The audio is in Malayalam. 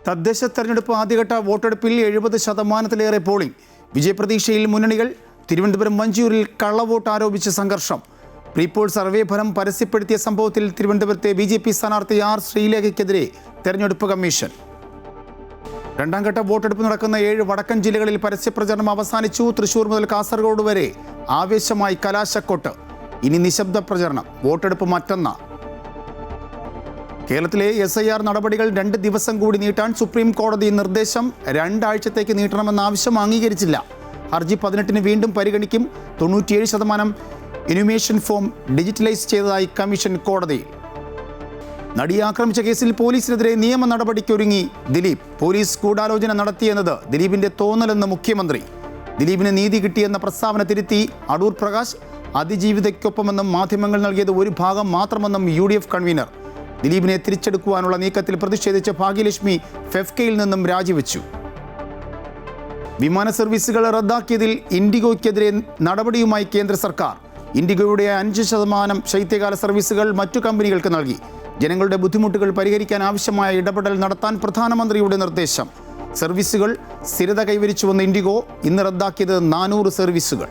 തദ്ദേശ തെരഞ്ഞെടുപ്പ് ആദ്യഘട്ട വോട്ടെടുപ്പിൽ 70% പോളിംഗ്. വിജയപ്രതീക്ഷയിൽ മുന്നണികൾ. തിരുവനന്തപുരം മഞ്ചൂരിൽ കള്ളവോട്ട് ആരോപിച്ച് സംഘർഷം. പ്രീപോൾ സർവേ ഫലം പരസ്യപ്പെടുത്തിയ സംഭവത്തിൽ തിരുവനന്തപുരത്തെ BJP സ്ഥാനാർത്ഥി R. ശ്രീലേഖയ്ക്കെതിരെ തെരഞ്ഞെടുപ്പ് കമ്മീഷൻ. രണ്ടാംഘട്ട വോട്ടെടുപ്പ് നടക്കുന്ന 7 വടക്കൻ ജില്ലകളിൽ പരസ്യപ്രചരണം അവസാനിച്ചു. തൃശൂർ മുതൽ കാസർഗോഡ് വരെ ആവേശമായി കലാശക്കൊട്ട്. ഇനി നിശബ്ദ പ്രചരണം. വോട്ടെടുപ്പ് മറ്റന്നാൾ. കേരളത്തിലെ SIR നടപടികൾ 2 ദിവസം കൂടി നീട്ടാൻ സുപ്രീം കോടതി നിർദ്ദേശം. 2 ആഴ്ചത്തേക്ക് നീട്ടണമെന്ന ആവശ്യം അംഗീകരിച്ചില്ല. ഹർജി 18-ന് വീണ്ടും പരിഗണിക്കും. 97% ഇനുമേഷൻ ഫോം ഡിജിറ്റലൈസ് ചെയ്തതായി കമ്മീഷൻ കോടതിയിൽ. നടിയെ ആക്രമിച്ച കേസിൽ പോലീസിനെതിരെ നിയമ നടപടിക്കൊരുങ്ങി ദിലീപ്. പോലീസ് ഗൂഢാലോചന നടത്തിയെന്നത് ദിലീപിന്റെ തോന്നലെന്ന് മുഖ്യമന്ത്രി. ദിലീപിന് നീതി കിട്ടിയെന്ന പ്രസ്താവന തിരുത്തി അടൂർ പ്രകാശ്. അതിജീവിതയ്ക്കൊപ്പമെന്നും മാധ്യമങ്ങൾ നൽകിയത് ഒരു ഭാഗം മാത്രമെന്നും UDF കൺവീനർ. ദിലീപിനെ തിരിച്ചെടുക്കുവാനുള്ള നീക്കത്തിൽ പ്രതിഷേധിച്ച ഭാഗ്യലക്ഷ്മി ഫെഫ്കയിൽ നിന്നും രാജിവെച്ചു. വിമാന സർവീസുകൾ റദ്ദാക്കിയതിൽ ഇൻഡിഗോയ്ക്കെതിരെ നടപടിയുമായി കേന്ദ്ര സർക്കാർ. ഇൻഡിഗോയുടെ 5% ശൈത്യകാല സർവീസുകൾ മറ്റു കമ്പനികൾക്ക് നൽകി. ജനങ്ങളുടെ ബുദ്ധിമുട്ടുകൾ പരിഹരിക്കാൻ ആവശ്യമായ ഇടപെടൽ നടത്താൻ പ്രധാനമന്ത്രിയുടെ നിർദ്ദേശം. സർവീസുകൾ സ്ഥിരത കൈവരിച്ചുവെന്ന് ഇൻഡിഗോ. ഇന്ന് റദ്ദാക്കിയത് 400 സർവീസുകൾ.